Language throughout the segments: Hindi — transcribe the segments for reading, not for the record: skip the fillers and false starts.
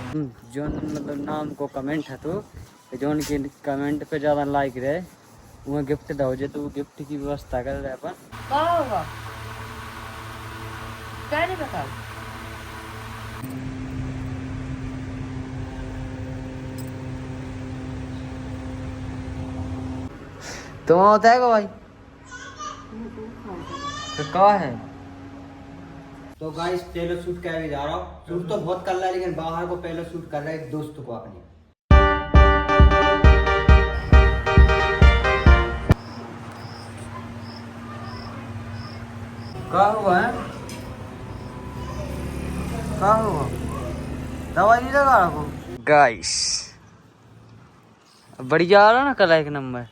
जो मतलब नाम को कमेंट है तो जो उनके कमेंट पे ज़्यादा लाइक रहे वो गिफ्ट दो जे तो गिफ्ट की व्यवस्था कर रहे अपन का होगा क्या नहीं पता। तो होता है भाई तो क्या है। तो गाइस पहले शूट कर जा रहा हूँ। शूट तो बहुत कर रहा है लेकिन बाहर को पहले शूट कर रहा है एक दोस्त को अपने। क्या हुआ है क्या हुआ दवाई नहीं लगा रहा गाइस बढ़िया आ रहा ना कल एक नंबर।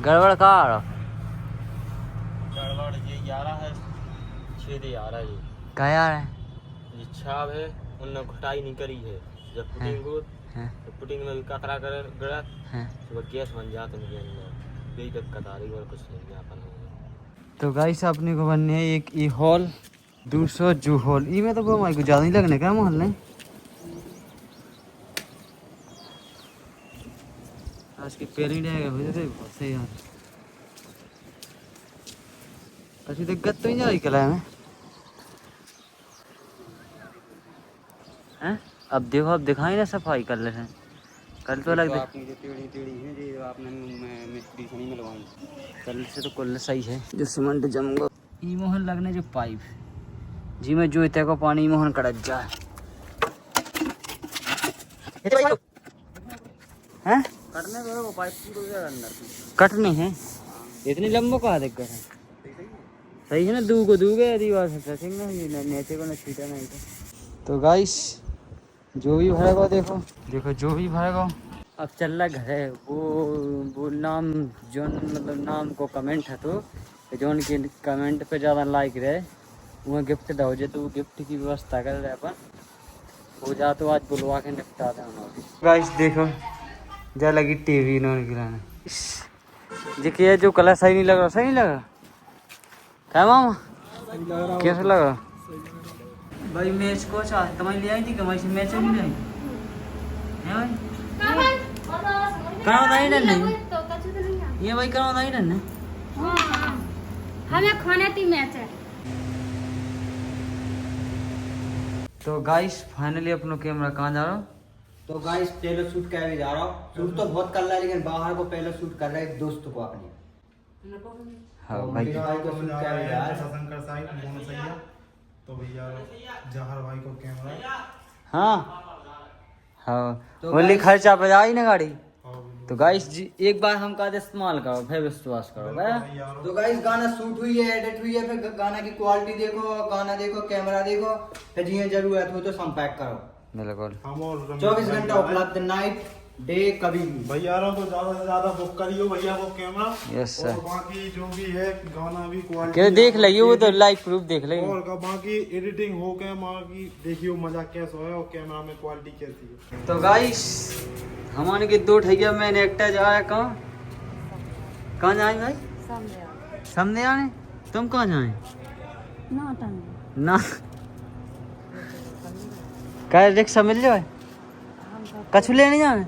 गड़बड़ कहाँ आ रहा गड़बड़ ये आ रहा है छेदे आ रहा है क्या आ रहा है ये छाप है उनने घटाई नहीं करी है जब पुटिंग को तो पुटिंग में भी कतरा कर गया तो गैस बन जाता उनके अंदर यही दिक्कत आ रही और कुछ नहीं ज्ञापन होगा। तो गाइस अपने को बनने है एक ई हॉल 200 जू हॉल ई में तो वो हमारे को ज़्यादा नहीं लगने का मोहल नहीं आज की पेरेंट आएगा हो जाते बहुत सही यार अच्छी दिक्कत तो नहीं जा रही कला में हैं अब देखो अब दिखाई ना सफाई कर ले हैं कल तो अलग आपकी जो टेढ़ी टेढ़ी है जी आपने मिस्त्री से नहीं मिलवाई कल से तो कुल सही है जो सीमेंट जम गो ई मोहन लगने जो पाइप जी में जो इतने को पानी मोहन कड़क जाए हैं कटने दो पाइप पूरा अंदर कटने हैं इतनी लंबो का दिक्कत है सही है ना दू को दूगे दीवार से ठीक ना ये नीचे को ना छीटा नहीं तो गाइस जो भी भरेगा देखो देखो जो भी भरेगा अब चल रहा घर है वो नाम जो मतलब नाम को कमेंट है तो जो उनके कमेंट पे ज़्यादा लाइक रहे वो गिफ्ट दो जे तो वो गिफ्ट की व्यवस्था कर रहे अपन वो जा तो आज बुलवा के निपटा दें उन्होंने। गाइस देखो जा लगी टीवी इन्होंने गिराने जी क्या जो कलर सही नहीं लग रहा सही नहीं लग रहा क्या मामा कैसा लग रहा भाई मैच को चाह तुम्हारी ले आई थी कमाई से मैच नहीं लाई है भाई कहाँ बताई नहीं ये भाई कहाँ बताई नहीं हमें खाने ती मैच है। तो गाइस फाइनली अपनो कैमरा कहाँ जा रहा हूँ तो गाइस पहले शूट कर जा रहा हूँ। शूट तो बहुत कर रहा है लेकिन बाहर को पहले शूट कर रहा है एक दोस्त को अपने। हाँ तो भाई भाई को शूट कर जा रहा है शंकर साइड मोहन सैया तो भैया जहर भाई को कैमरा हाँ हाँ बोली खर्चा पे आई ना गाड़ी तो गाइस जी एक बार हम का इस्तेमाल करो फिर विश्वास करो गया। तो गाइस गाना शूट हुई है एडिट हुई है फिर गाना की क्वालिटी देखो गाना देखो कैमरा देखो फिर जी जरूरत हो तो संपर्क करो बिल्कुल हम और 24 घंटा उपलब्ध नाइट डे कभी भी भैया रहो तो ज्यादा से ज्यादा बुक करियो भैया को कैमरा यस और सर बाकी जो भी है गाना भी क्वालिटी क्या देख लिये वो तो लाइव प्रूफ देख लिये और बाकी एडिटिंग हो गया बाकी देखियो मजा कैसा है और कैमरा में क्वालिटी कैसी है। तो गाइस हमारे के दो ठैया मैंने एकटा जाया कहाँ जाए भाई समझे आने तुम कहाँ जाए ना क्या रिक्शा मिल जाए कछु लेने जाने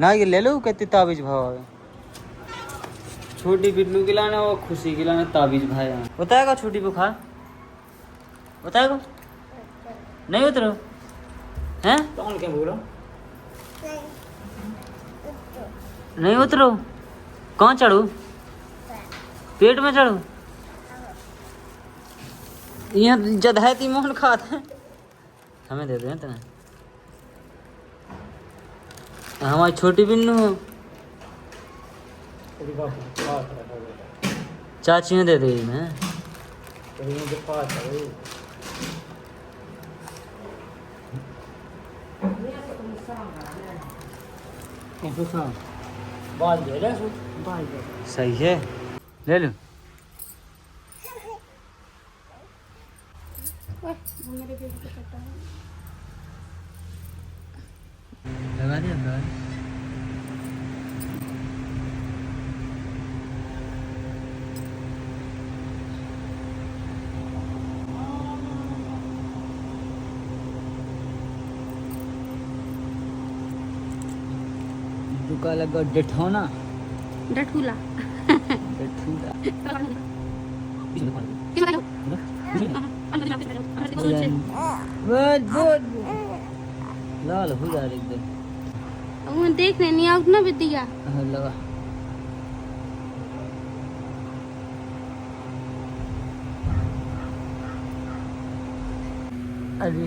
ना ये ले लो कहते ताबीज भाव है छोटी बिल्लू के लाना और खुशी के लाना ताबीज भाई बताएगा छोटी बुखार बताएगा नहीं उतरो हैं कौन क्या बोलो नहीं उतरो कहाँ चढ़ू पेट में चढ़ू यहाँ जदहती मोहन खाते हैं हमें दे दो तेना हमारी छोटी बिन्नू हो चाची ने दे दी मैं सही है ले लो लगा दिया का लगा डठौना डठूला डठूला लाल हो जा रही एकदम वो देख रहे नहीं आउट ना बिटिया लगा अरे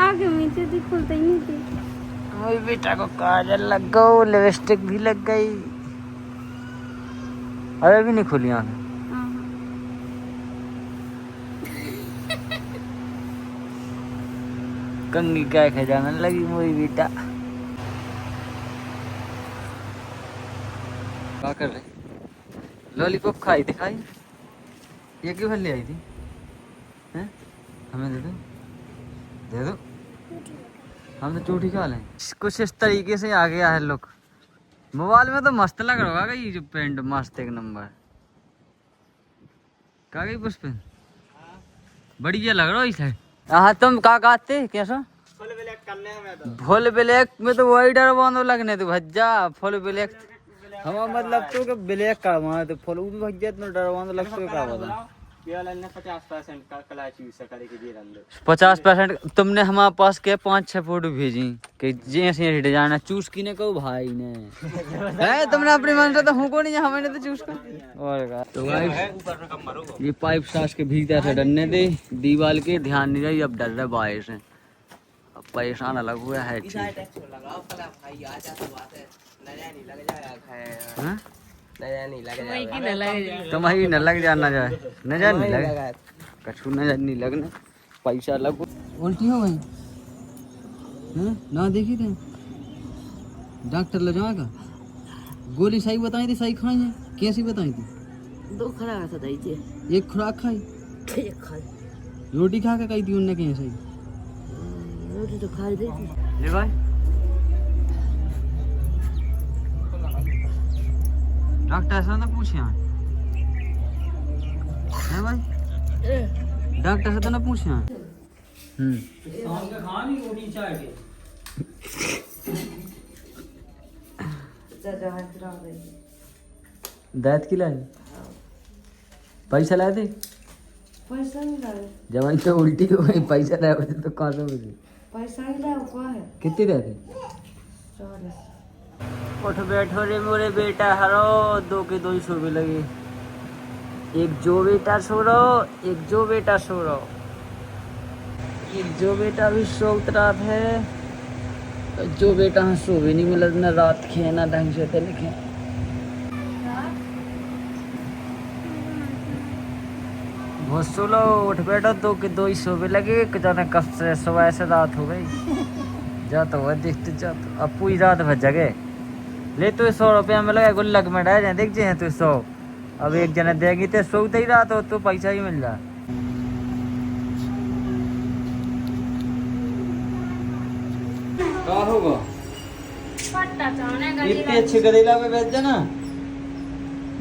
आगे नीचे भी खुलता ही नहीं थी मेरी बेटा को काजल लग गई लिपस्टिक भी लग गई अरे भी नहीं खुली आंखें कंगी क्या खजाना लगी मेरी बेटा क्या कर रहे लॉलीपॉप खाई थी खाई ये क्यों ले आई थी हैं हमें दे दो हम तो चूठी खा लें कुछ इस तरीके से आ गया है लुक मोबाइल में तो मस्त लग रहा होगा ये जो पेंट मस्त एक नंबर क्या गई पुष्पिन बढ़िया लग रहा है इस हाँ तुम क्या कहते कैसा फुल ब्लैक में तो वही डर बांधो लगने तो भज्जा फुल ब्लैक हमारा मतलब तो ब्लैक का वहाँ तो फुल भज्जा इतना डर बांधो लगता है क्या बता 50% का कला चूज करे के दे रंदो 50% तुमने हमारे पास के 5-6 फोटो भेजी कि जैसे डिजाइन चूज की ने कहो भाई ने है तुमने अपनी मन से तो हमको नहीं हमने तो चूज कर और का तो भाई ये पाइप सास के भीतर से डरने दे दीवार के ध्यान नहीं रही अब डर रहा बाहर से अब परेशान अलग हुआ है तुम्हारी न लग जाना जाए नजर नहीं लगे कछु नजर नहीं लगना पैसा लगो उल्टी हो गई ना देखी थे डॉक्टर ले जाएगा गोली सही बताई थी सही खाई है कैसी बताई थी 2 खुराक दी थी एक खुराक खाई एक खाई रोटी खा के कही थी उनने कहीं सही रोटी तो खाई दी थी ले भाई डॉक्टर से तो पूछे है भाई डॉक्टर से तो ना पूछे दांत की लाए पैसा लाए थे पैसा नहीं लाए जब वही तो उल्टी हो गई पैसा लाए होते तो कहाँ से मुझे पैसा नहीं लाए क्या है कितने रहते 40 उठ बैठो रे मोरे बेटा हरो 2 के 2 ही सो भी लगे एक जो बेटा सो रहो एक जो बेटा सो रहो एक जो बेटा भी सो उतरा है जो बेटा हाँ सो भी नहीं मिला ना रात खे ना ढंग से तो लिखे बहुत सो लो उठ बैठो 2 के 2 ही सो भी लगे जाने कब से सुबह से रात हो गई जा तो वह देखते जा तो अब पूरी रात भर जगे ले तो 100 रुपया में लगा गुल्लक में डाल जाए देख जाए तो 100 अब एक जने देगी तो 100 ही रहा तो पैसा ही मिल जाए क्या होगा पट्टा चाने गली इतने अच्छे करेला पे बेच जाना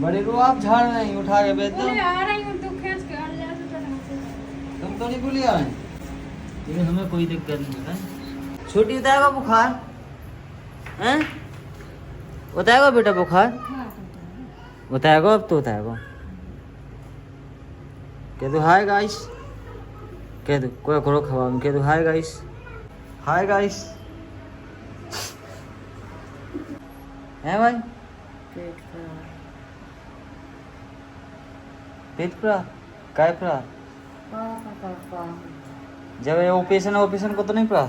बड़े रो आप झाड़ नहीं उठा के बेच दो आ रही हूं तू खींच के हट जा तो तुम तो नहीं भूली आ रहे हमें कोई दिक्कत नहीं है छोटी बताएगा बुखार हैं बताएगा बेटा बुखार बताएगा अब तो बताएगा कह दो हाय गाइस कह दो कोई करो खवा में कह दो हाय गाइस है भाई पेट पूरा काय पूरा जब ये ऑपरेशन को तो नहीं पड़ा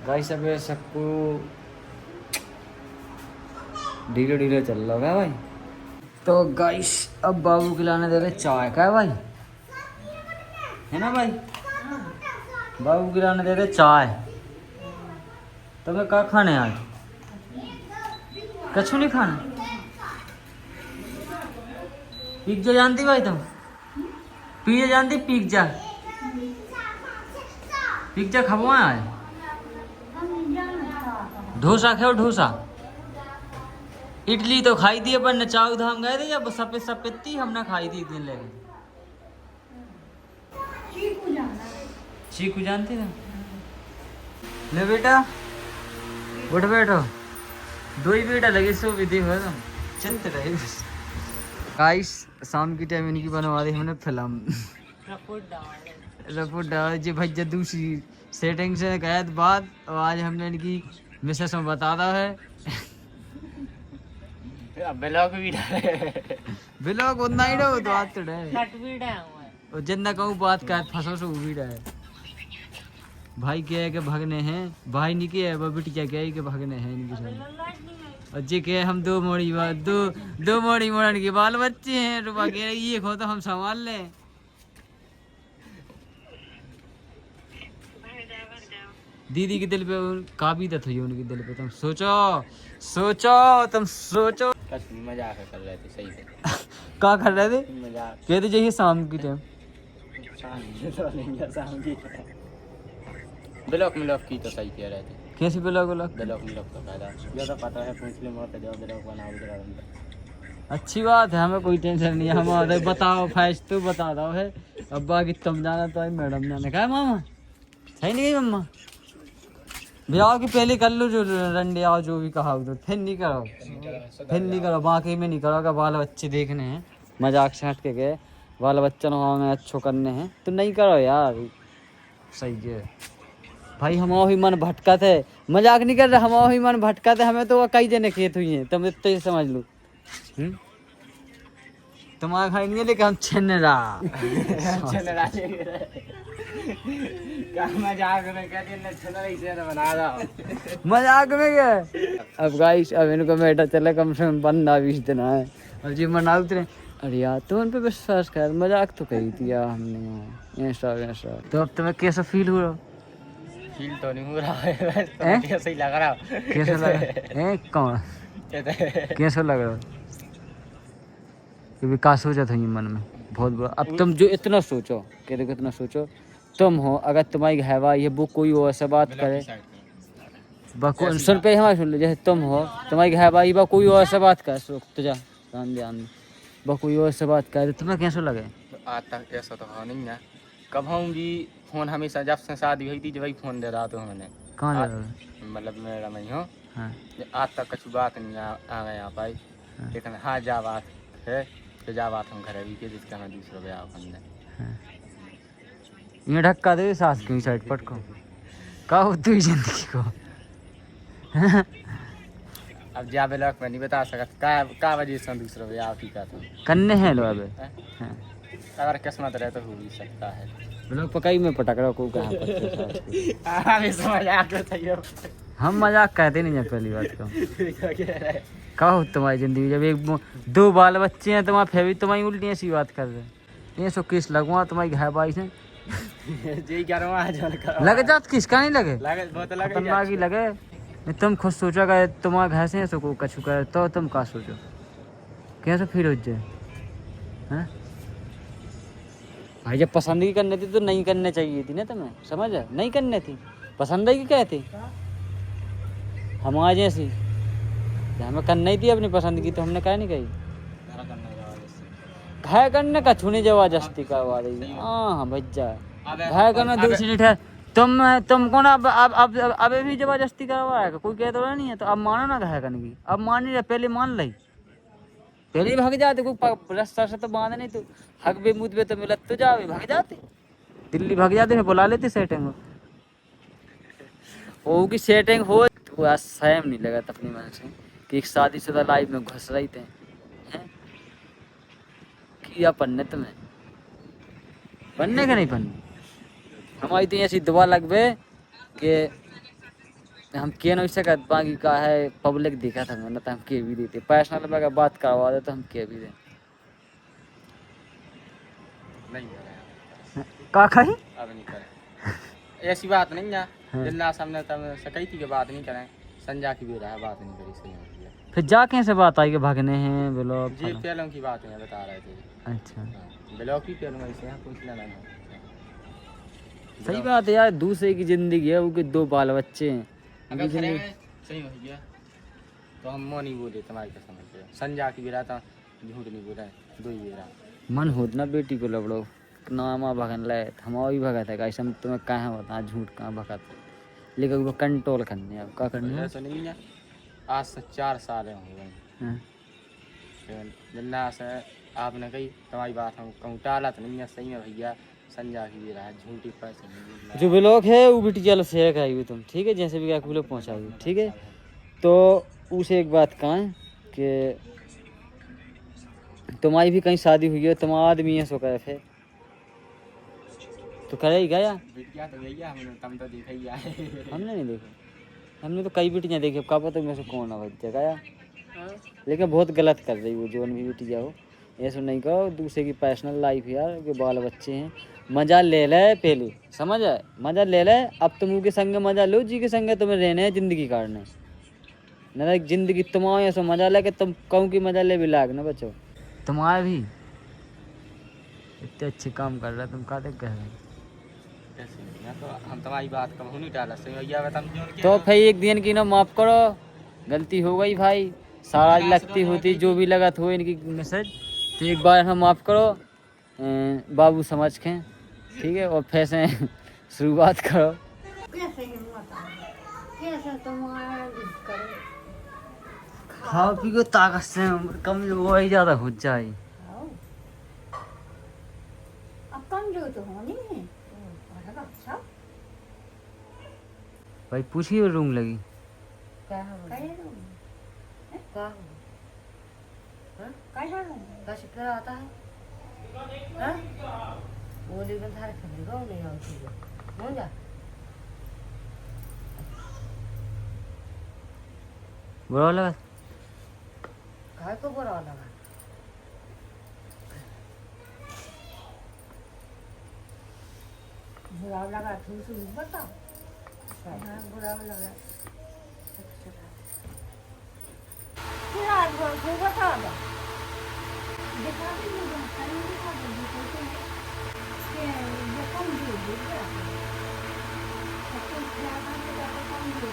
गाइस अब सबको ढीले ढीले चल रहा है भाई तो गाइस अब बाबू खिलाने दे रहे चाय का है भाई है ना भाई बाबू खिलाने दे रहे चाय तो मैं क्या खाने आज कछु नहीं खाना पिज्जा जानती भाई तुम पिज्जा जानती पिज्जा खबवा आज डोसा खाओ डोसा इडली तो खाई थी अपन चाऊ धाम गए थे जब सफेद सफेद थी हमने खाई थी दिन लेके चीकू जानते थे ले बेटा उठ बैठो, 2 ही बेटा लगे सो भी देखो तुम चलते रहे। गाइस शाम की टाइम इनकी बनवा दी हमने फिल्म रफूट डाल जी भैया दूसरी सेटिंग से गए बाद, और आज हमने इनकी मिसेस में बता दा है ब्लॉग भी डाले, ब्लॉग उतना ही रहो तो बात तो डे और जितना कहूँ बात का फंसो से भी रहे। भाई क्या है कि भगने हैं, भाई नहीं किया है वो बिटिया क्या है कि भगने हैं इनकी सब। और जी के हम दो मोड़ी मोड़न के बाल बच्चे हैं, रुपा के ये खो तो हम संभाल लें। दीदी के दिल पे काबी दत हुई उनके दिल पे, तुम सोचो तुम सोचो। मजाक कर रहे थे, सही थे। क्या कर रहे थे? मजाक कहते चाहिए शाम की टाइम ब्लॉक की तो सही कह रहे थे। कैसे ब्लॉग ब्लॉक तो फायदा ये तो पता है, पूछ ले मोर पे जाओ ब्लॉक बनाओ उधर। अच्छी बात है, हमें कोई टेंशन नहीं है। हमारे बताओ फैश तो बता दो है, अब बाकी तुम जाना तो मैडम जाने का है। मामा सही नहीं गई मम्मा, ब्याह की पहले कर लो जो रंडे आओ जो भी कहा उधर, फिर नहीं करो बाकी में नहीं करोगा। बाल बच्चे देखने हैं, मजाक से हट के गए, बाल बच्चन हमें अच्छो करने हैं तो नहीं करो यार। सही है भाई, हमारा ही मन भटका थे, मजाक नहीं कर रहे, हमारा ही मन भटका थे। हमें तो कई जने खेत हुई हैं, तुम इतना ही समझ लो। तुम्हारा खाई नहीं है लेकिन हम छिनरा मजाक में क्या। अब गाइस अब इनको बेटा चले कम से कम 15-20 दिन आए और जी मना उतरे। अरे यार तो उन पे विश्वास कर, मजाक तो कही थी यार हमने ऐसा। तो अब तुम्हें कैसा फील हो रहा? फील तो नहीं हो रहा है, कैसा ही लग रहा। कैसा लग रहा? कौन कैसा लग रहा? कि विकास सोचा था ये मन में बहुत बड़ा। अब तुम जो इतना सोचो कि देखो इतना सोचो, तुम हो अगर तुम्हारी घरवा ये वो कोई और से बात करे, सुन पे हमारे सुन लो, जैसे तुम हो तुम्हारी घरवा ये कोई और से बात कर तो जा ध्यान वो कोई और से बात कर, तुम्हें कैसा लगे? आज तक ऐसा तो हाँ नहीं है, कब हम भी फोन हमेशा जब से शादी हुई थी जब ही फोन दे रहा था मैंने। कहाँ जा रहा? मतलब मेरा नहीं हो। हाँ। आज तक कुछ बात नहीं आ गए यहाँ पाई, लेकिन हाँ जा बात है तो जा बात हम घर भी के जिसका मैं दूसरा ब्याह करने। ये ढक्का दे सास की साइड पट को का हो तू जिंदगी को। अब जा ब्लॉक में नहीं बता सकता का वजह से दूसरा ब्याह की का था कन्ने हैं लो अबे। अगर किस्मत रहे तो हो भी सकता है। ब्लॉक पकाई में पटक रहा को कहाँ हमें समझ आ गया था ये। हम मजाक कहते नहीं है पहली बात को। का हो तुम्हारी जिंदगी जब एक 2 बाल बच्चे हैं तुम्हारे फिर भी तुम्हारी उल्टी ऐसी बात कर रहे हैं। ये सो किस लगवा तुम्हारी घर बाई से लगे जात किसका नहीं लगे लगे लगे तुम खुद सोचा कर तुम्हारे घर से सो को कछु करे तो तुम का सोचो कैसे फिर हो जाए हैं भाई। जब पसंद ही करनी थी तो नहीं करने चाहिए थी ना तुम्हें, समझ नहीं करनी थी, पसंद ही क्या थी हमारे जैसी। हमें करना ही थी अपनी पसंद की तो हमने क्या नहीं कही। घर करने का छूने जबरदस्ती करवा रही। हाँ भैया घर करना दूसरी ठहर तुमको ना अब भी जबरदस्ती करवा रहा है, कोई कह तो नहीं है तो अब मानो ना घर करने की। अब मान नहीं रहे, पहले मान ली, पहले ही भाग जाते कोई रास्ता से तो बांध नहीं तो हक बे मुद बे तो मिलत तो जावे भाग जाते, दिल्ली भाग जाते हैं, बुला लेते सेटिंग हो की सेटिंग हो तो आज सहम नहीं लगा अपनी मन से कि एक शादीशुदा लाइफ में घुस रही थे हैं किया पन्ने तुम्हें पन्ने का नहीं पन्ने। हमारी तो ऐसी दुआ लगवे कि हम के नहीं सकत बाकी का है पब्लिक देखा था मैंने तो हम के भी देते पैसा लगा बात करवा दे तो हम के भी दे नहीं का खाई अब नहीं करें ऐसी बात नहीं है। जिन्ना सामने तब सकई थी कि बात नहीं करें, संजा की भी रहा बात नहीं करी सही हो गया। फिर जा कैसे बात आई कि भागने हैं ब्लॉक जी पहलों की बात है बता रहे थे। अच्छा ब्लॉक ही पहलों ऐसे हैं कुछ लेना नहीं। सही बात है यार, दूसरे की जिंदगी है, उनके 2 बाल बच्चे हैं। अगर सही हो गया तो हम वो नहीं बोले तुम्हारी कसम से, संजा की भी रहा था झूठ नहीं बोला, 2 ही रहा मन होत ना बेटी को लबड़ो नामा भगन लाए हमारा भी भगत है कैसे तुम्हें कहाँ बता झूठ कहाँ भगत लेकिन वो कंट्रोल करने अब क्या करने है? ऐसा नहीं है, आज से 4 साल हो गए हाँ। जिन्ना से आपने कही तुम्हारी बात हम कहूँ टाला तो नहीं है, सही में भैया संजा की रहा है, झूठी पैसे नहीं मिल रहा जो ब्लॉग है वो बिटी चलो शेयर कराइए तुम, ठीक है, जैसे भी क्या ब्लॉग पहुँचाइए, ठीक है। तो उसे एक बात कहें कि तुम्हारी भी कहीं शादी हुई है, तुम्हारा आदमी है सो कहे थे तो करे ही गया। बिटिया तो गई है, हमने तम तो देखा ही है। हमने नहीं देखा, हमने तो कई बेटियाँ देखी, अब क्या पता में से कौन है बच्चा गया। लेकिन बहुत गलत कर रही वो जो भी बेटियाँ हो, ऐसा नहीं कहो, दूसरे की पर्सनल लाइफ यार के बाल बच्चे हैं, मज़ा ले ले पहले, समझ आए, मज़ा ले ले। अब तुम के संग मज़ा लो, जी के संग तुम्हें रहने है, ज़िंदगी काटना है ना, ज़िंदगी तुम्हारे ऐसा मज़ा ले कि तुम कहूँ की मज़ा ले भी लाग ना बच्चों। तुम्हारे भी इतने अच्छे काम कर रहे तुम का देख कह रहे तो हम तुम्हारी बात कब नहीं टाला, सही भैया बताम तो फिर एक दिन की ना माफ़ करो, गलती हो गई भाई, सारा लगती होती जो भी लगा हो इनकी मैसेज, तो एक बार हम माफ़ करो बाबू समझ के, ठीक है, और फिर से शुरुआत करो। खाओ पी को ताकत से कम वो ही ज़्यादा हो जाए। अब कम जो तो होनी है अच्छा भाई पूछिए रूम लगी क्या है क्या क्या शिकरा आता है वो लेकिन थारे खरीदेगा वो नहीं आती हो जा बुरा लगा काय को बुरा लगा बुरा लगा तुम से बताओ बुरा लगा फिर आज को बता दो दिखा भी नहीं खाली दिखा दो कि ये कम जो दिख रहा है तो क्या कम जो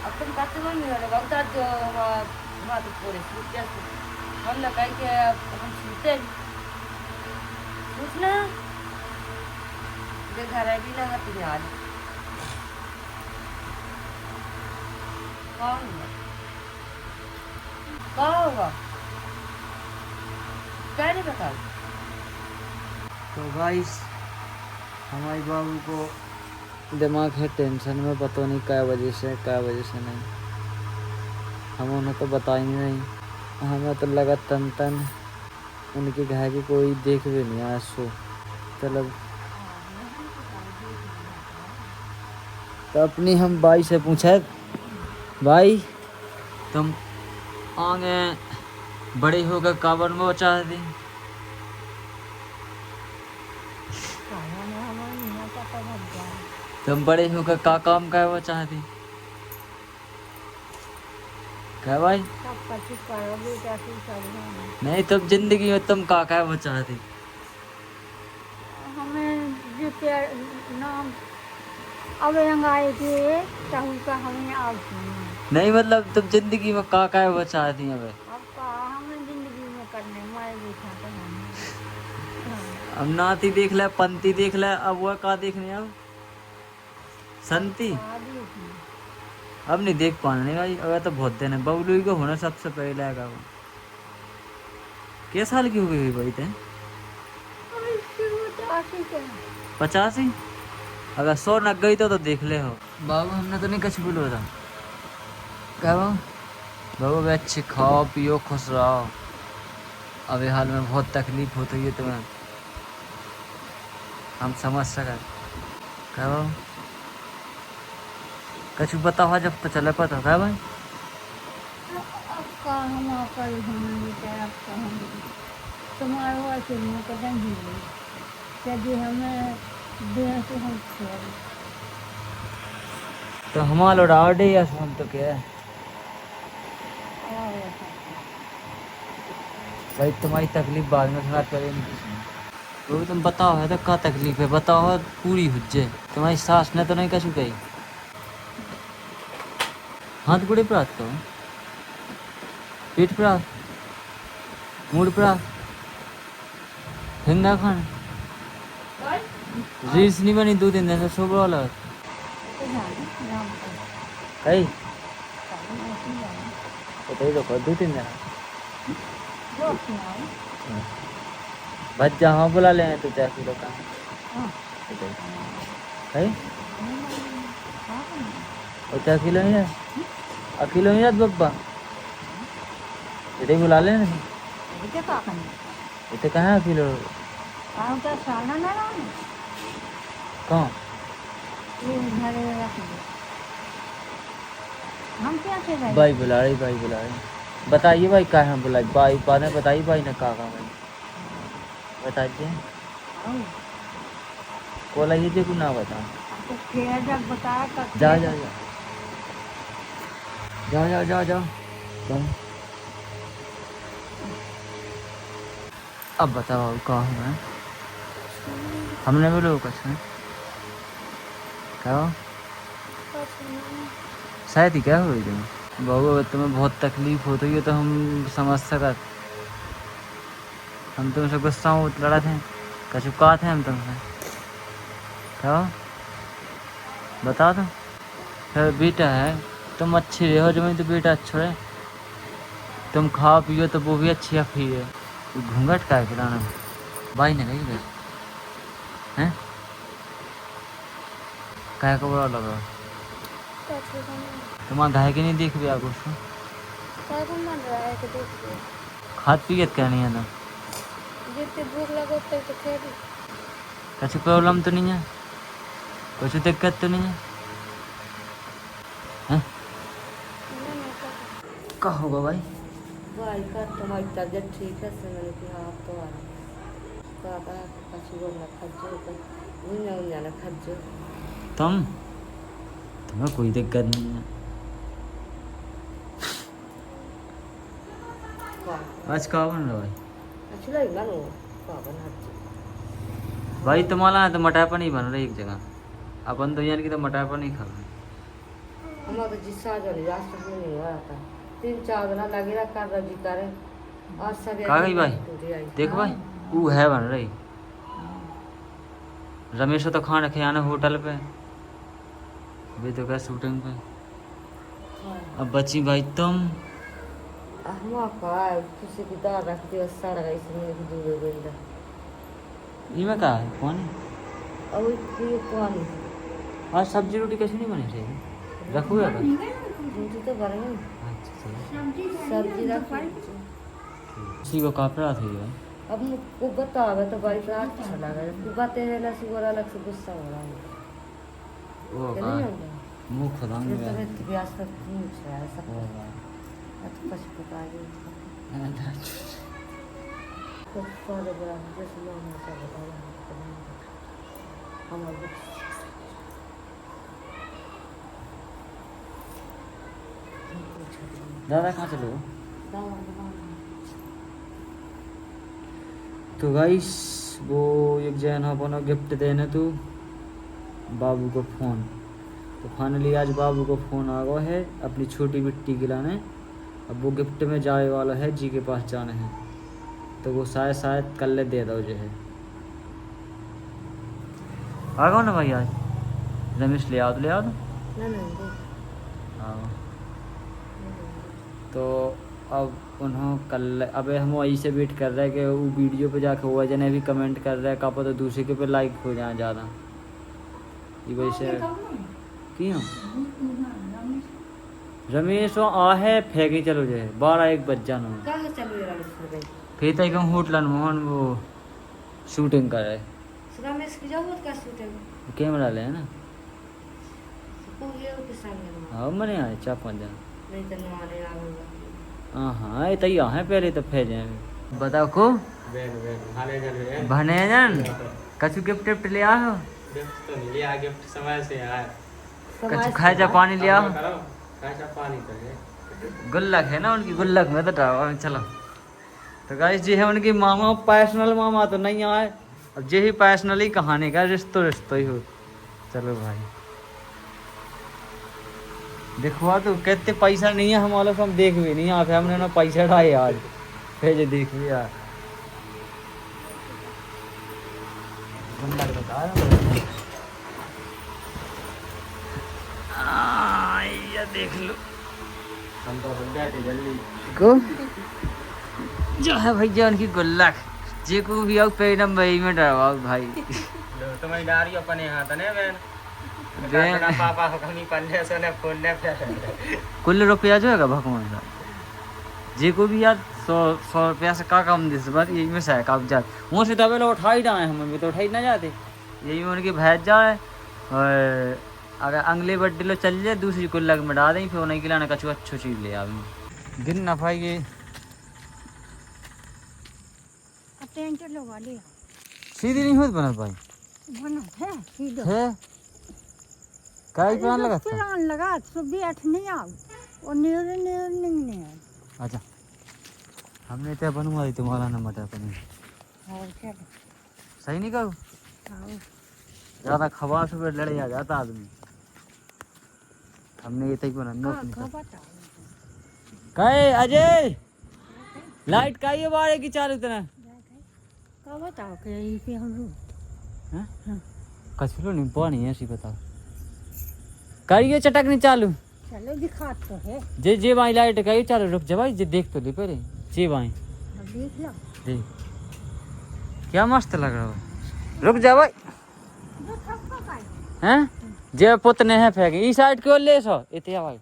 अब तुम कहते हो नहीं वाले वक्त आज बात पूरे सूट हम लगाए कि हम सूते पूछना घर भी लगा तुझे आज कौन क्या होगा क्या नहीं बता। तो गाइस हमारे बाबू को दिमाग है टेंशन में, पता नहीं क्या वजह से नहीं, हम उन्हें तो बताएंगे नहीं, हमें तो लगा तन उनके घर की कोई देख भी नहीं आया सो चलो। तो अपनी हम भाई से पूछा, भाई तुम आगे बड़े होकर काबर में चाहते तुम बड़े होकर का काम का वो चाहती क्या भाई? नहीं तुम जिंदगी में तुम का वो चाहती? हमें जो नाम अब आए थे चाहूँ का हमें आप नहीं मतलब तुम जिंदगी में का वो चाहती अब हमें जिंदगी में करने मारे देखा तो अब नाती देख ले, पंती देख ले, अब वो का देखने अब संती अब नहीं देख पाने भाई, अगर तो बहुत दिन है। बबलू को होना सबसे पहले आएगा वो। क्या साल की हो गई भाई ते? 85। अगर 100 नग गई तो देख ले हो बाबू, हमने तो नहीं कुछ बोलो था क्या बाबू भाई, अच्छे खाओ पियो खुश रहो, अभी हाल में बहुत तकलीफ होती है तुम्हें, हम समझ सका क्या बाबू, कुछ बताओ जब तो चले पता क्या भाई। तुम्हारा कदम ही यदि हमें देह से हम तो हमारा लौटावट है या हम तो क्या है भाई, तुम्हारी तकलीफ बाद में खराब करेंगे वो भी तुम बताओ है तो क्या तकलीफ है बताओ, पूरी हुज्जे तुम्हारी सास ने तो नहीं कछु कही, हाथ बुढ़े प्रात तो पेट प्रात मूड प्रात हिंगा खान रील्स नहीं बनी 2-3 दिन से, सो वाला तो जाने नाम का कहीं सारे ऐसे ही जाने तो तेरी तो कर 2-3 दिन जो अपने आओ बच जा हाँ बुला ले तो 4 किलो का हाँ कहीं हाँ और 4 किलो ही है अकेलो ही है बब्बा इधर बुला ले नहीं ये क्या करना इतने कहाँ अकेलो आओ क्या साला ना रहो कहाँ ये घर रख दो हम क्या से रहे भाई बुला रही बताइए भाई कहाँ हम बुलाई भाई बाद में बताइए भाई ने कहा भाई बताइए आओ बोला ये देखो ना बता तो फिर जब बताया तब जा जा जा जाओ जाओ जाओ जाओ जाओ अब बताओ कहाँ है हमने बोलो कुछ है क्या शायद ही क्या हुई तुम बहू तुम्हें बहुत तकलीफ होती है तो हम समझ सकत हम तुमसे गुस्सा हो लड़ा थे कचुका थे हम तुमसे क्या बता दो फिर बेटा है तुम अच्छी रहो जब तो बेटा अच्छा है तुम खाओ पियो तो वो भी अच्छी अफी है घूंघट का है खिलाना भाई ने कही गई हैं क्या का बुरा लगा तुम्हारा घाय के नहीं देख भी आपको खाद पियत क्या नहीं है ना भूख लगो तो खेल कुछ प्रॉब्लम तो नहीं है कुछ दिक्कत तो नहीं है हैं क्या होगा भाई भाई का तुम्हारी तबीयत ठीक है से मैंने कहा आप तो आ पापा कछु को ना खज्जो तो उन्हें ना खज्जो तुम्हें कोई दिक्कत नहीं है आज कहाँ बन रहा भाई अच्छी लगी मानो पापा ना भाई तुम्हारा है तो मटापा नहीं बन रहा एक जगह अपन तो यानी कि तो मटापा नहीं खा रहे हमारा तो जिस्सा जो रास्ते में नहीं हो रहा था 3-4 दिन लगे रहा कर रही करे और सब कहाँ गई भाई देखो भाई वो है बन रही रमेश तो खाना खियाना होटल पे भी तो क्या शूटिंग पे अब बची भाई तुम हम का किसी की दाल रख दियो सारा इसमें दूर गई इनमें कहा है पानी और ये पानी आज सब्जी रोटी कैसे नहीं बनी थी रखो या रोटी तो बने अच्छा सब्जी रख इसी को कापड़ा थी भाई अब मुझको बतावे तो बड़ी अच्छा लगा तू बातें है ना सी बोला अलग से गुस्सा हो रहा है वो नहीं का होगा मुंह खुदाम ये में तो एक ब्याज तक पूछ रहा है सब तो कुछ पता नहीं तो सारे बड़ा जैसे लोग मुझे बताया हमारे दादा कहाँ चले हो तो गाइस वो एक जन अपना गिफ्ट देने तो बाबू को फ़ोन तो फाइनली आज बाबू को फ़ोन आ गया है अपनी छोटी बिट्टी खिलाने अब वो गिफ्ट में जाए वाला है जी के पास जाना है तो वो शायद कल दे दो जो है आ गया ना भाई आज रमेश ले आओ ना हाँ तो अब उन्होंने कल अब हम वही से वेट कर रहे हैं कि वो वीडियो पे जाके हुआ जने भी कमेंट कर रहे हैं का पता दूसरे के पे लाइक हो जाए ज़्यादा ये वजह से क्यों रमेश वो आ है फेंके चलो जो है 12-1 बज जाना कहाँ चल रहा है फिर तक हम होटल मोहन वो शूटिंग कर रहे रमेश की जाओ का शूटिंग कैमरा ले है ना पूरे के सामने हाँ मैंने आए 4-5 जन नहीं तो नवाने आऊंगा हाँ ये तैयार है पहले तो फे जाए बताओ को भने जन कछु गिफ्ट विफ्ट ले आओ गिफ्ट तो नहीं लिया गिफ्ट समय से यार कछु खाए जा पानी ले आओ कैसा पानी तो है गुल्लक है ना उनकी गुल्लक में तो डालो चलो तो गाइस जी है उनकी मामा पर्सनल मामा तो नहीं आए अब जे ही पर्सनली कहानी का रिश्तो ही हो चलो भाई देखो तो कहते पैसा नहीं है हमारे से हम देख भी नहीं आते हमने ना पैसा डाले आज फिर जो देख भी यार बता देख लो हम तो बन गए थे जल्दी। को जो है भैया उनकी गुल्लक जे को भी आओ पे नंबर में डरवाओ भाई तुम्हारी डारी अपने हाथ ने बहन पापा को कमी पन्ने से ने फोन ने कुल रुपया जो है भगवान का जे को भी यार 100 रुपया से का कम दिस बात यही में से कागजात वो से तबे लोग उठा ही ना है हम भी तो उठा ही ना जाते यही में उनकी भैंस जाए और अगर अगले बर्थडे लो चल जाए दूसरी कुल्लक में डाल दें फिर उन्हें खिलाने का अच्छी चीज़ ले आवे दिन ना पाएंगे टेंट लगा लिया सीधी नहीं होत बना भाई बना है सीधा है काई प्लान लगा था प्लान लगा सुबह 8 नहीं आओ और न्यूर नहीं आ अच्छा हमने तो बनवाई तुम्हारा ना मटर पनीर और क्या सही नहीं कहूँ आओ ज़्यादा खवास पे लड़े आ जाता आदमी हमने ये तक बना नोट नहीं का था बताओ कहे अजय लाइट का ये बारे की चालू तना का बताओ कि यही पे हम लोग हैं कचरो नहीं पानी है ऐसी बताओ करिए चटक नहीं चालू चलो दिखा तो है जे जे भाई लाइट का ये चालू रुक जा भाई जे देख तो ले पहले जे भाई अब देख लो देख क्या मस्त लग रहा है रुक जा भाई जो सबको पाए हैं जे पुतने हैं फेंके इस साइड क्यों ले सो इतिया भाई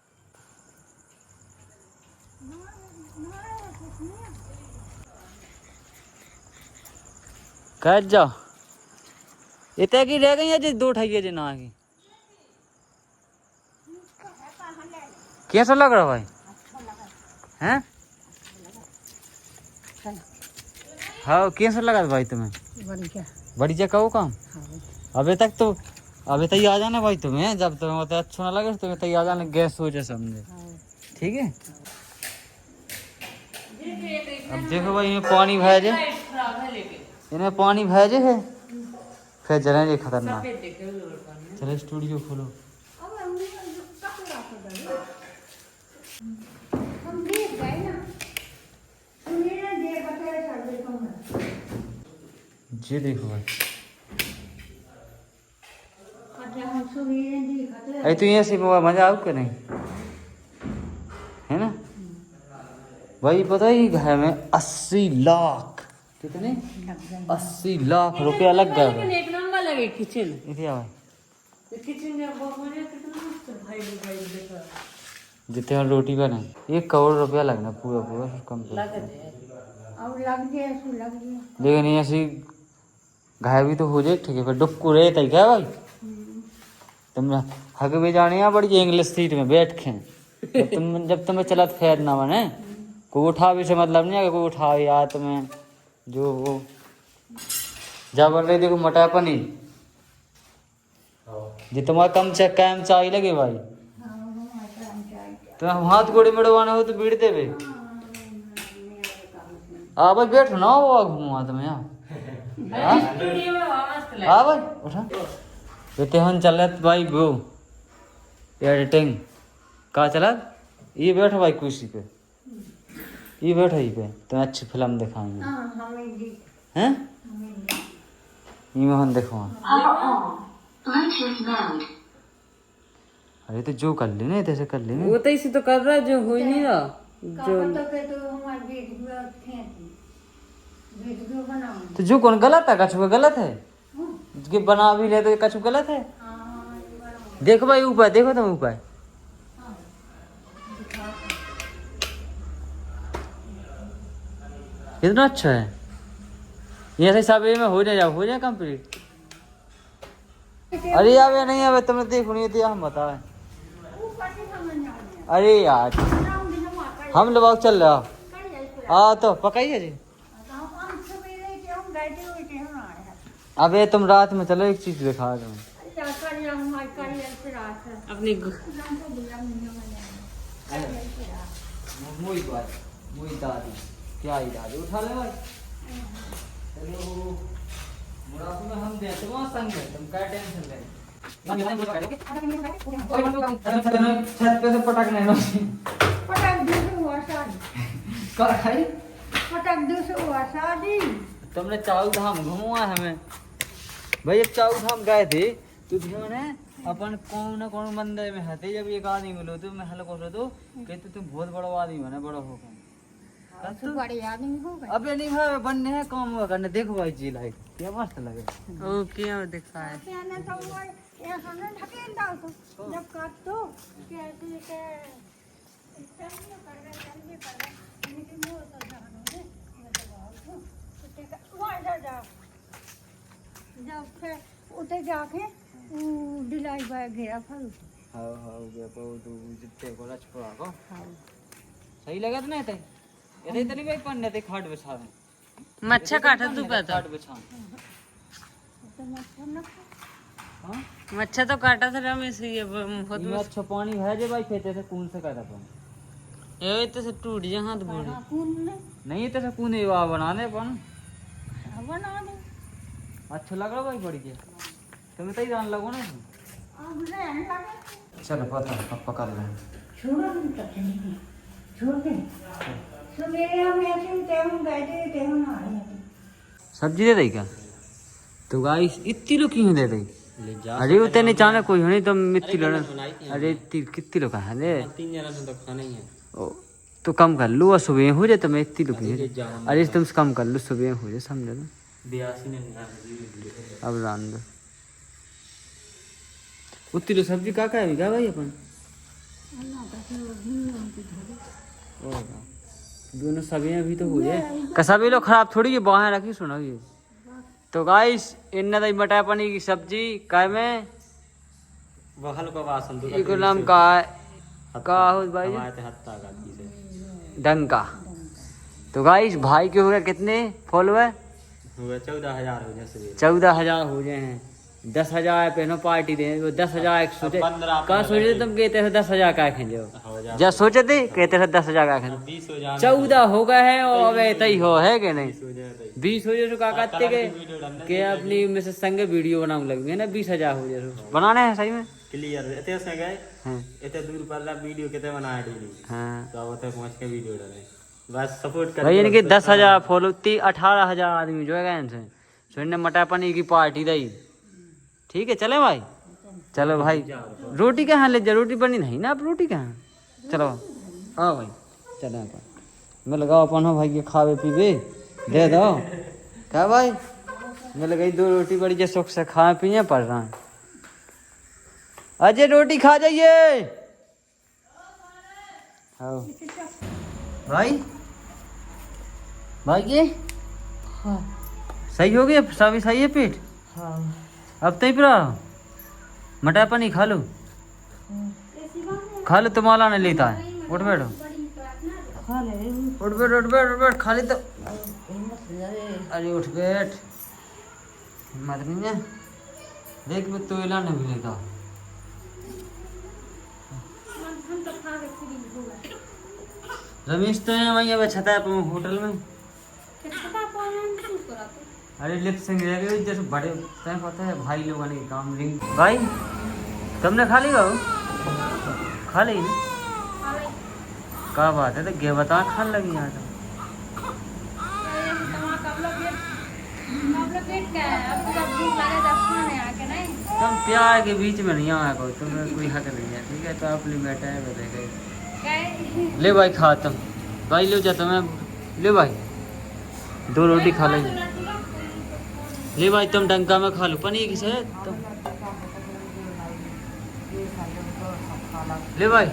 कह जाओ इतने की रह गई है जी दो ठाइए जी ना की कैसा लग रहा भाई हैं हाँ कैसा लगा भाई तुम्हें बढ़िया बड़ी जगह हो काम अभी तक तो अभी तक आ जाना भाई तुम्हें जब तुम्हें मतलब अच्छा ना लगे तुम्हें तक आ जाना गैस हो जाए समझे ठीक है अब देखो भाई इन्हें पानी भेजे इन्हें पानी भेजे है फिर जलेंगे खतरनाक चलो स्टूडियो खोलो हम देख गए ना सुनिए ना देख बता कर देखो जी देखो भाई अच्छा हम सुनिए दिखाते अरे तू यहाँ से मजा आऊ के नहीं है ना भाई पता ही घर में 80 लाख कितने 80 लाख रुपया लग गया एक नंबर लगे किचन इतिया भाई किचन में बहुत बढ़िया कितना मस्त भाई भाई देखो जितने हम रोटी बने 1 करोड़ रुपया लगना पूरा पूरा कंप्लीट अब लग गया सु लग गया लेकिन ये ऐसी घाय भी तो हो जाए ठीक है फिर डुक्कू रहे तय क्या भाई तुम हक में जाने यहाँ बड़ी इंग्लिश सीट में बैठ के जब तुम्हें चलत खैर ना बने कोई उठा भी से मतलब नहीं है कोई उठा यार तुम्हें जो वो जा बोल रही देखो मटर पनीर जी तुम्हारा कम से कम चाहिए लगे भाई तुम्हें हाथ गोड़े मड़वाना हो तो बीड़ देवे आ भाई बैठो ना वो घूमा तुम्हें यहाँ हाँ भाई उठा बेटे हम चलत भाई वो एडिटिंग कहाँ चलत ये बैठो भाई कुर्सी पे ये बैठो ही पे तुम्हें अच्छी फिल्म दिखाएंगे हैं ये में हम देखो अरे तो जो कर लेने तैसे कर लेंगे वो तो इसी तो कर रहा है जो हो ही नहीं रहा जो तो हमारे वीडियो बनाओ तो जो कौन गलत है कछु गलत है कि बना भी ले तो कछु गलत है देखो भाई ऊपर देखो तुम ऊपर कितना अच्छा है ये ऐसे सब में हो जाए कंप्लीट अरे यार नहीं आवे तुमने देखो नहीं दिया हम बताए अरे यार हम लोग चल रहा हाँ तो पकाइए जी अबे तुम रात में चलो एक चीज दिखा दो अपनी दादी क्या ही दादी उठा ले भाई चलो मुराद में हम दे तुम्हारा संग है तुम क्या टेंशन ले छत पे से पटक नहीं लो पटक दूसरे हुआ शादी का खाई पटक दूसरे हुआ शादी तुमने चाऊ धाम घुमाया हमें भाई जब चाऊ धाम गए थे तो ध्यान है अपन कौन न कौन मंदिर में हते जब एक आदमी मिलो तो मैं हल्को से तो कहते तुम बहुत बड़ा आदमी बना बड़ा होकर तू बड़े आदमी हो गए। अबे नहीं भाई बनने है काम हुआ करने देखो भाई जी लाइक क्या मस्त लगे ओ क्या दिखा है मैंने तो वो ये हमने ढकेल डाल तो जब काट तो क्या के कर रहे इनके मुंह तो जानो ने मैं तो बहुत हूं कुत्ते का वहां जा जब फिर उठे जाके डिलाई बाय गया फल हाँ गया तो जितने को लच पड़ा को सही लगा तो नहीं थे ये इतनी भाई पन्ने थे खाट बिछा मच्छा काटा तू पता खाट बिछा तो मत न हाँ मच्छा तो काटा था रमेश ये बहुत इनमें अच्छा पानी है जो भाई खेते से कौन से काटा पानी ये तो से टूट जा हाथ बोले कौन ने नहीं तो से कौन वा बनाने पन बना दे अच्छा लग रहा भाई बड़ी के तुम्हें तो ही जान लगो ना अब रहने लगे चलो पता अब पकड़ ले छोड़ो नहीं तक नहीं छोड़ दे सवेरे हम ऐसे टाइम गए थे ना आए सब्जी दे दई क्या तो गाइस इतनी लोग क्यों दे दई ले जा अरे उतने नहीं चाहना कोई होनी तो मिट्टी लड़ बनाई थी अरे कितनी लोग है रे 3 जना से तो खाना ही है ओ, तो कम कर लो सुबह हो जाए तो मैं इतनी लोग अरे जाओ अरे तुम कम कर लो सुबह हो जाए समझो ना 82 ने अब रान दो उतनी लोग सब्जी का है क्या भाई अपन दोनों सब्जियां भी तो हो जाए कसाबी लोग खराब थोड़ी ये बाहर रखी सुनो ये तो गाइस इन्ना दही मटर पनीर की सब्जी काय में वहल को वासन तो इको नाम का हो भाई हमारे हत्ता का से डंका तो गाइस भाई के हो गए कितने फॉलोअर हुए 14000 हो जैसे 14,000 हो गए हैं 10,000 पहनो पार्टी दे वो 10,000 एक सोचे 15 कहाँ सोचे थे तुम कहते थे 10,000 का खेले हो हो जा जब सोचे थे कहते थे 10,000 का खेले 20 हो जा 14 हो गए हैं और अब ऐसा ही हो है कि नहीं 20 हो जाए 20 हो जाए का कहते के अपनी में से संग वीडियो बनाने लगे ना 20,000 हो जाए बनाने हैं सही में क्लियर एते से गए हाँ एते दूर पर ला वीडियो केते बनाया डेली हाँ तो ओते पहुंच के वीडियो डाले बस सपोर्ट कर भाई यानी कि 10,000 फॉलो 18,000 आदमी जो है इनसे सुनने मटर पनीर की पार्टी दी ठीक है चले भाई चलो भाई रोटी कहाँ ले जा रोटी बनी नहीं ना आप रोटी कहाँ चलो हाँ भाई चलो अपन मैं लगाओ अपन हो भाई ये खावे पीवे दे दो क्या भाई मैं लगाई 2 रोटी बड़ी जो सुख से खाए पिए पड़ रहा है अजय रोटी खा जाइए हाँ भाई भाई ये सही हो गया सभी सही है पेट हाँ अब तो ही पूरा मटर पनीर खा लो तुम्हारा नहीं लेता है उठ बैठो खा ले उठ बैठ खा ली तो अरे उठ बैठ हिम्मत नहीं है देख मैं तो इलाने भी लेता रमेश तो है वहीं अब छता है होटल में अरे लिप सिंह जैसे बड़े तुम्हें पता है भाई लोगों ने काम रिंग भाई तुमने खा ली खा ली क्या बात है तो गे बता खाने लगी यहाँ तुम प्यार के बीच में नहीं आया करो तुम्हें कोई हक नहीं है ठीक है तो आप लिमिट है मेरे ले भाई खा तुम भाई ले जा तुम्हें ले भाई 2 रोटी खा ले ले भाई तुम डंका में खा लो पनीर की से तुम ले भाई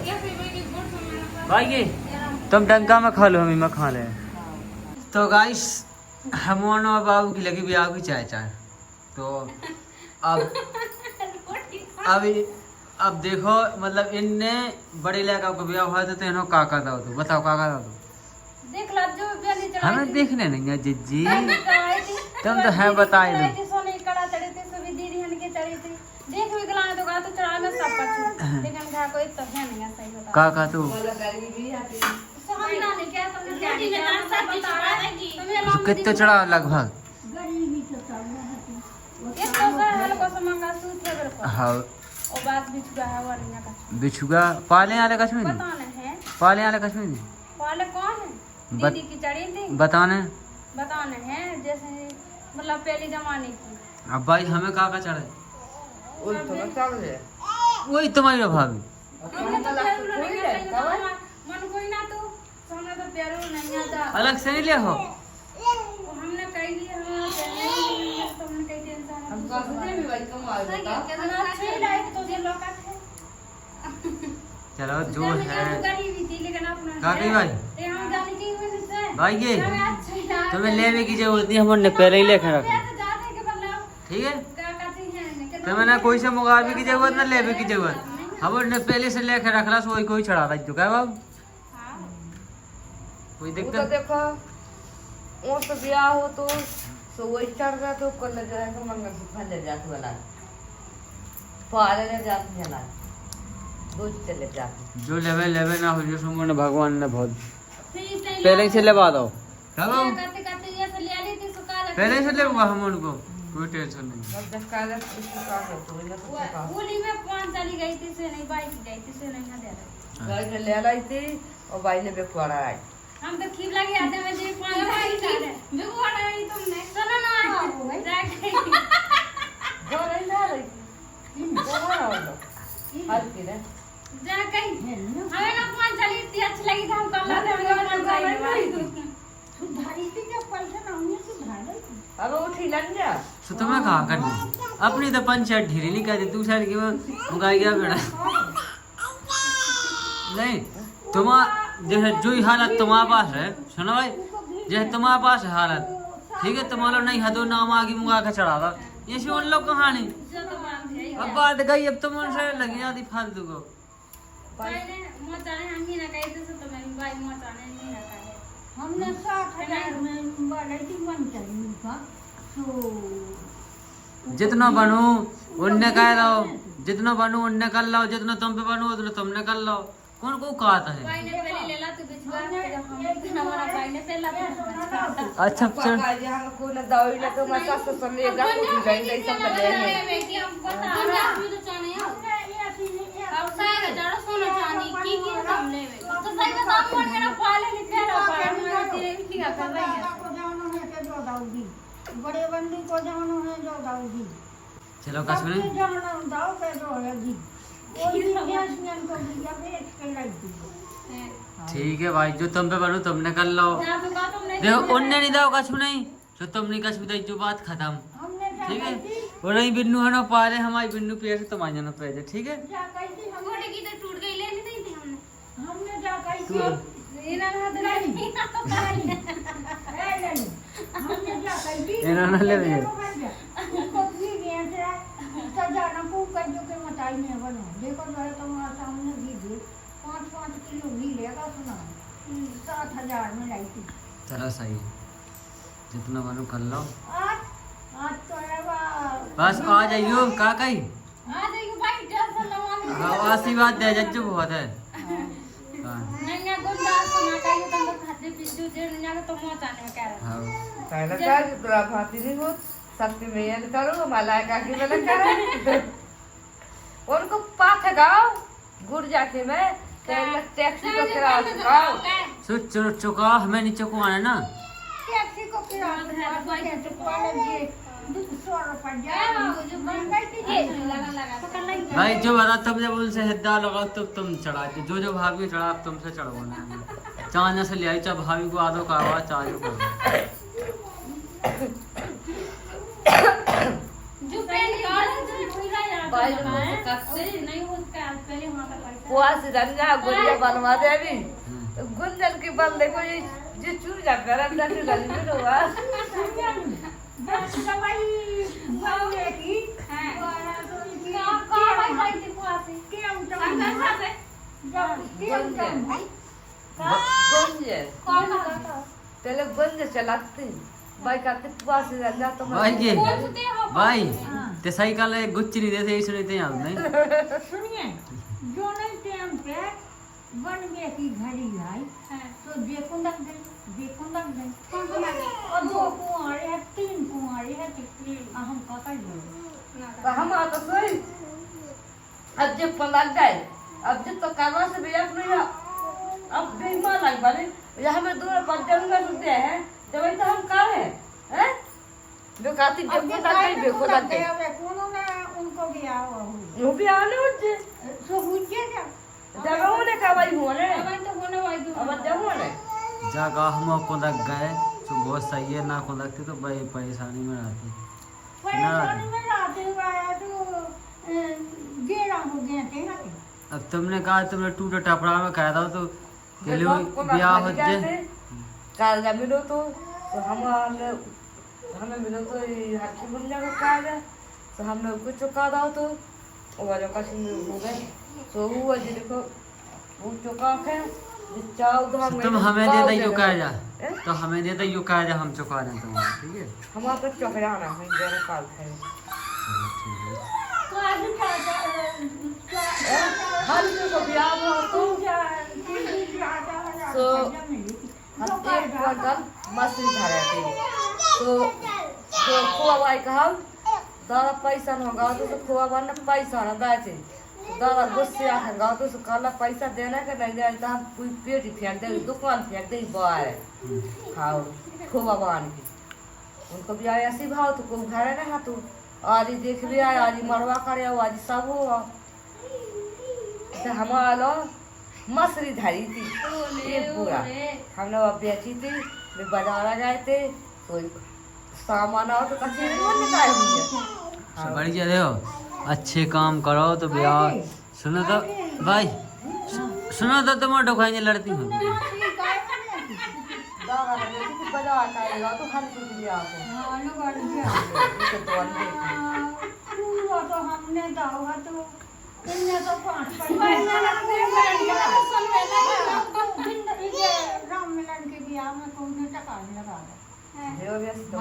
भाई ये तुम डंका में खा लो हम में खा ले तो गाइस हम और बाबू की लगी ब्याह की चाय तो अब देखो मतलब इनने बड़े लड़का को ब्याह हुआ तो इन्हों काका दाओ तो बताओ काका दाओ तो देख ला जो बेली चढ़ाई हमें देखने नहीं है जिज्जी थी। तुम तो है बताए दो थी, सोने की कड़ा चढ़ी थी सभी दीदी हन के चढ़ी थी देख भी गला तो गा तो चढ़ा में सब पछ लेकिन घा कोई तो है नहीं सही बता काका तो समझना नहीं क्या तुमने क्या नहीं सब बता रहा है तुम्हें तो कितने चढ़ा लगभग गरीबी तो चल रहा है ये तो हल्का सा मंगा सूत है बिल्कुल हाँ और बात बिछुआ है वरना का बिछुगा पाले वाले कश्मीर पता नहीं है पाले वाले कश्मीर वाले कौन है दीदी की चढ़ी थी बताने बताने हैं जैसे मतलब पहले जमाने की अब भाई हमें काका चढ़े उल तो ना चल रे वही तुम्हारी भाभी हमने तो प्यारू नहीं आता मन कोई ना तो हमने तो प्यारू नहीं आता अलग से नहीं ले हो हमने कह लिया हम तुमने कह टेंशन हम का सोचे भी भाई कम आ जाता कितना अच्छी लाइफ तो ये लोग है चलो जो है गरीबी थी लेकिन अपना का कही भाई ये हम जाने की वजह से भाई ये अच्छी लाइफ तुम्हें लेने की जरूरत नहीं हमने पहले ही लेकर रखा तो जाने के मतलब ठीक है क्या कहते हैं तुम्हें ना कोई से मुकाबले की जरूरत ना लेने की जरूरत हमने पहले से लेकर रखला सो कोई चढ़ा था चुका है बाब कोई वो तो दिक्कत देखो वो तो ब्याह हो तो वही चढ़ गया तो कल लग जाएगा मंगलसूत्र ले जाते वाला पाले ले जाते चला दूध चले जाते जो लेवे ना हो जो सुमन भगवान ने बहुत पहले से लेवा दो कब करते करते ये से ले ली थी सुकाल पहले से लेवा हम उनको कोई टेंशन नहीं अब जब काला इसको का हो तो ना तो का उली में 5 चली गई थी से नहीं बाइक गई थी से नहीं ना दे रहा गाय ने ले लाई थी और भाई ने बेपड़ा आई हम तो खीब लगे आते में जी 5 बाइक चले बिगो नहीं तुमने सुनो ना देख जो नहीं ना रही वो ना हो आज की रे जा कहीं हमें ना 5 चली इतनी अच्छी लगी थी हम कर लाते हम 5 बाइक सुधारी थी क्या पैसा ना हमने सुधारा अब उठी लग जा तो तुम्हें कहा करनी अपनी तो पंचायत ढीली नहीं कर दी तू साइड की मुकाई गया बेड़ा नहीं तुम जैसे जो ही हालत तुम्हारे पास है सुनो भाई जैसे तुम्हारे पास है हालत ठीक है तुम्हारा नहीं हदो नाम आगे मुंगा के चढ़ा था ये से उन लोग कहानी अब बात गई अब तुम उनसे लगी आती फालतू को पहले मोचाने हम ही ना कहे थे तो मैं भाई मोचाने नहीं ना कहे हमने 60,000 में वाली मन चाहिए का तो जितना बनू उनने कह लो जितना बनू उनने कर लो जितना तुम पे बनू उतना तुमने कर लो कौन को कहता है भाई ने पहले ले ला तो बिचवा हम हमारा भाई ने पहला बिचवा अच्छा चल पका जहां को ना दवाई ले तो मसा से समझे जा उठ गई नहीं सब ले कि हम पता है तो चाने अब सारा जड़ सोना चांदी की हम लेवे तो सही का दाम पड़ गया पाले लिखे रहा पाले मेरा तेरे भी क्या कर रही है को जानो है के जो दाऊदी बड़े बंदी को जानो है जो दाऊदी चलो कश्मीर सबसे जानो दाऊ के जो है जी कोई भी गैस को दिया बेच के लाई दी ठीक है भाई जो तुम पे बनू तुमने कर लो ना तो का तुमने देखो उनने नहीं दाओ कश्मीर नहीं जो तुमने कश्मीर दी जो बात खत्म हमने क्या ठीक है कही और नहीं बिन्नू है ना पाले हमारी बिन्नू पे से तुम आ जाना पे ठीक है क्या कही हम गोटे की तो टूट गई लेनी नहीं थी हमने हमने क्या कही तू इना ना दे नहीं ए नहीं हमने क्या कही इन्होंने ले लिया उसको भी गया था सजा ना पू कर जो के मताई में बनो देखो जरा तुम्हारे सामने भी दे 5-5 किलो भी लेगा सुना 60,000 में लाई थी चलो सही है जितना बनू कर लो आज तो है बस आ जाइयो का कही आ जाइए भाई टेंशन लगा हाँ आशीर्वाद दे जज्जू बहुत है हाँ नहीं ना गुंडा सुना कहीं तो खाते पिछू जे ना तो मोचाने में कह रहा हाँ पहले का तोरा भाती नहीं हो सत्य में याद करो मलाइका की वाला करो उनको पाथ गाओ गुड़ जाके मैं तेरे टैक्सी को किराया चुकाओ सो चुका हमें नहीं चुकवाना ना टैक्सी को किराया भाई चुकवा लीजिए 200 रुपया भाई जो बता तुम जब उनसे हिद्दा लगाओ तो तुम चढ़ा जो जो भाभी चढ़ा अब तुमसे चढ़वाना है चांद से ले आई चाहे भाभी को आदो का आवाज चाहे को जो पेन कार्ड जो पूरा याद भाई है नहीं उसका पहले वहां पर पड़ता पुआस रंगा गुड़िया बनवा दे अभी गुंजन के बंदे को ये जो चूर जा कर अंदर से गली में हुआ बस दवाई बनने की है वाला तो की का भाई भाई थी पुआसी के हम तो कौन गुंजे कौन पहले गुंजे चलाते भाई कहते पुआस रंगा तो भाई के पूछते हो भाई ते सही कल गुच्ची नहीं देते इसने ते याद नहीं सुनिए जो नहीं टाइम पे बन गया की घड़ी आई तो देखो गई कौन बना गई और 2 कुंवारे है 3 कुंवारे है तो हम पकड़ लो तो हम आ तो सही अब जब पलट गए अब जब तो कामा से भी अपने अब बेईमान लग बने यहाँ में दूर पर जंगल होते हैं जब तो हम कर हैं जो काती अब देखो लग गई देखो लग गई अब उन्होंने उनको भी आओ हो वो भी आने उठे सो हुजे क्या जगह होने का भाई होने अब तो होने वाली तो अब जब होने जगह हम को लग गए तो बहुत सही है, ना को लगती तो भाई परेशानी में आती। परेशानी में आते हुए तो गेरा हो गया थे ना अब तुमने कहा तुमने टूटा टपड़ा में कहा था तो चलो ब्याह हो जाए काल जब मिलो तो हमें मिलो तो हाथी बन जाएगा काल तो हम लोग को चुका दाओ तो वो जो का सिंह हो गए तो वो जी देखो वो चुका है चाव धाम तुम हमें दे दे यू कह जा, तो हमें दे दे यू कह जा, हम चुका दें तुम्हारा, ठीक है। हम आपको चौकड़ाना है जरा काल है तो आज हम को ब्याह हो तो तो हम एक बगल मछली धरे थे तो खोआ भाई कहा दादा पैसा न होगा तो खोआ बना पैसा न दाचे दादा गुस्से आएगा तो काला पैसा देना के नहीं देना तो हम पूरी पेट ही फेंक दे दुकान फेंक दे बाहर खाओ खोआ बान की उनको भी आया ऐसी भाव तो कोई घर ना तो आज ही देख लिया आज ही मरवा करे आज सब हो तो हम आलो मछली धरी थी ये पूरा हम लोग बेची थी वे बाजार गए थे तो सामान आओ तो कचेरी में निकाल दिए बढ़िया देखो अच्छे काम करो तो ब्याह। सुनो तो भाई, सुनो तो तुम ढोखाई लड़ती हो दादा ने किसी बाजार आएगा तो हम कुछ भी आपको हाँ लोग आ गया तो अंडे पूरा तो हमने दावा तो इनने तो 5 राम मिलन के ब्याह में तुमने टका लगा देव व्यस्त तो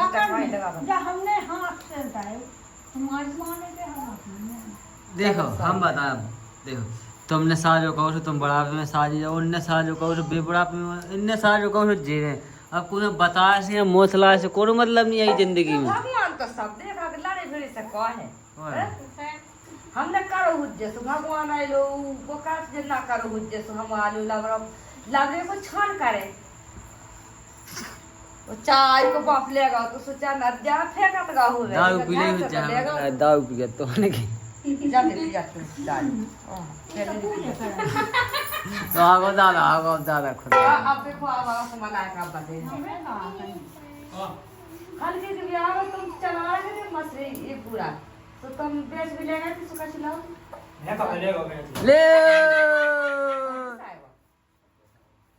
टका लगा जब हमने हाथ से उठाए तुम्हारी माने के हम देखो हम बता देखो तुमने साजो कहो तुम बुढ़ापे में साजी जाओ, उनने साजो कहो बेबुढ़ापे में, इनने साजो कहो जी रहे। अब कोई बता से या मोसला से कोई मतलब नहीं आई जिंदगी में। भगवान तो सब देखा के लड़े भिड़े से कहे हमने करो हुज्जे सो भगवान आए लो वो काट जे ना करो हुज्जे सो हम आलू लवरे को छान करे वो चाय को बाप लेगा तो सोचा नदिया फेंका तो गाहू रे दारू पी ले जा, दारू पी तो ने की जा दे जा दारू तो आगो दादा खुद अब देखो आवाज से मना का बदे हल्के के ब्याह में तुम चला रहे थे मछली ये पूरा तो तुम बेच भी लेना तो सुखा खिलाओ ले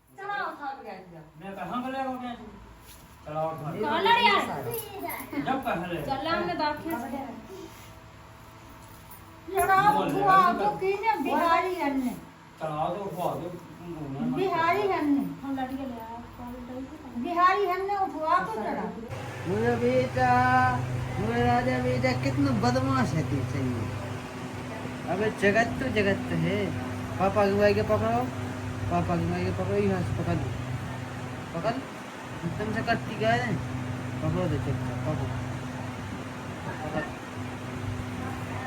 चलाओ था गया मैं कहां पे लेगा मैं चलाओ कॉलर यार जब पहले चला हमने दाखिया लड़ा हुआ तो किने बिहारी हन्ने चलाओ तो उठवा दो बिहारी हन्ने हम लड़के ले आए बिहारी हन्ने उठवा तो चढ़ा मेरा बेटा, मेरा राजा बेटा कितना बदमाश है तू चाहिए। अबे जगत तो है। पापा की भाई के पकड़ो, पापा की भाई के पकड़ो, यहाँ से पकड़ तुमसे कटती क्या है, पकड़ो तो चुप पकड़ो,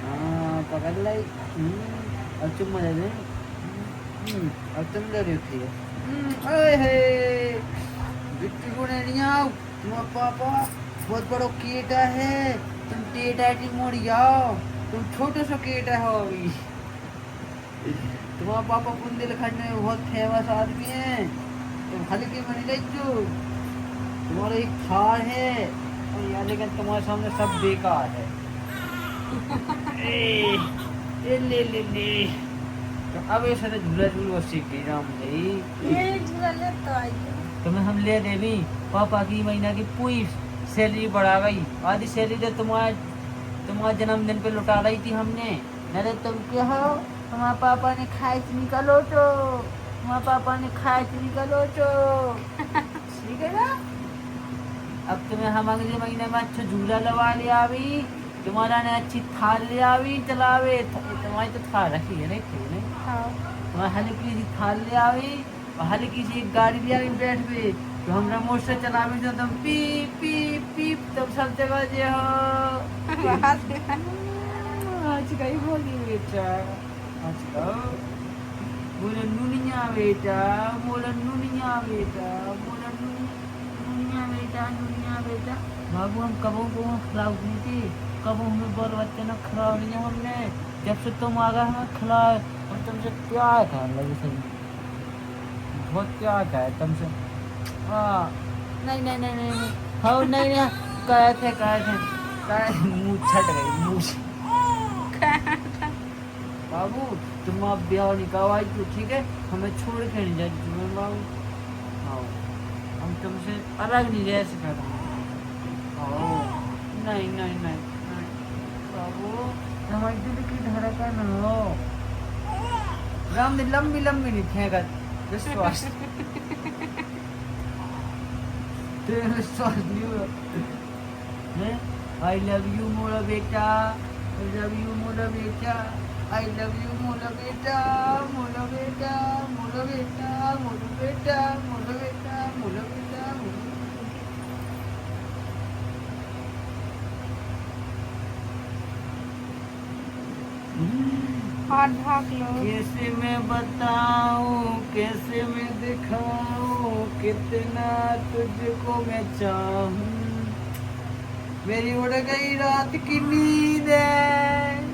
हाँ पकड़ लाई। अब चुप मजा दे। अब तुम डर उठी है। अरे बिट्टू को नहीं आओ, तुम्हारा पापा बहुत बड़ा कीटा है, तुम टेटा मोड़ जाओ, तुम छोटे सा कीटा हो अभी। तुम्हारा पापा बुंदेलखंड में बहुत फेमस आदमी है, तुम हल्के में नहीं जो तुम्हारा एक थार है और यार, लेकिन तुम्हारे सामने सब बेकार है। ले तो अब ऐसा तो झूला सीख गई राम भाई। तुम्हें हम ले दे भी पापा की महीना की पूरी सैलरी बढ़ा गई, आधी सैलरी तो तुम्हारा जन्मदिन पे लुटा रही थी हमने। नहीं तुम क्या हो, तुम्हारे पापा ने खाए निकालो तो, तुम्हारे पापा ने खाए निकालो तो ठीक है ना। अब तुम्हें हम अगले महीने में अच्छा झूला लगा ले आवी, तुम्हारा ने अच्छी थाल ले आवी चलावे, तुम्हारी तो थाल रखी है नहीं थी नहीं, तुम्हारा हल्की सी थाल ले आवी और हल्की सी एक गाड़ी ले आवी बैठ पे, तो हम रिमोट से चलावे जो तुम पीप पीप पीप तब सब जगह जे हो। आज कहीं बोली बेटा, आज कहो बोले नुनिया बेटा, बोले नुनिया बेटा, बोले नुनिया बेटा, नुनिया बेटा। बाबू हम कबों को खिलाओ नहीं थी, कबों हमें बोल बच्चे ने खिलाओ नहीं है हमने, जब से तुम आ गए हमें खिलाए, हम तुमसे प्यार था लगे सही, बहुत प्यार था तुमसे। हाँ नहीं नहीं नहीं नहीं नहीं, हाँ नहीं नहीं कहे थे मुँह छट गई मुँह से। बाबू तुम आप ब्याह नहीं करवाई तो ठीक है, हमें छोड़ के नहीं जाती तुम्हें बाबू। हाँ हम तुमसे अलग नहीं रह सकते। नहीं नहीं नहीं नहीं बाबू, हमारी दिल की धड़कन हो, लंबी लंबी लंबी नहीं फेंका विश्वास, तेरे विश्वास नहीं हो। आई लव यू मोरा बेटा, आई लव यू मोरा बेटा, आई लव यू मोरा बेटा, मोरा बेटा, मोरा बेटा, मोरा बेटा, मोरा बेटा, मोरा बेटा, हाथ ढाक लो। कैसे मैं बताऊं, कैसे मैं दिखाऊं, कितना तुझको मैं चाहूं, मेरी उड़ गई रात की नींद है।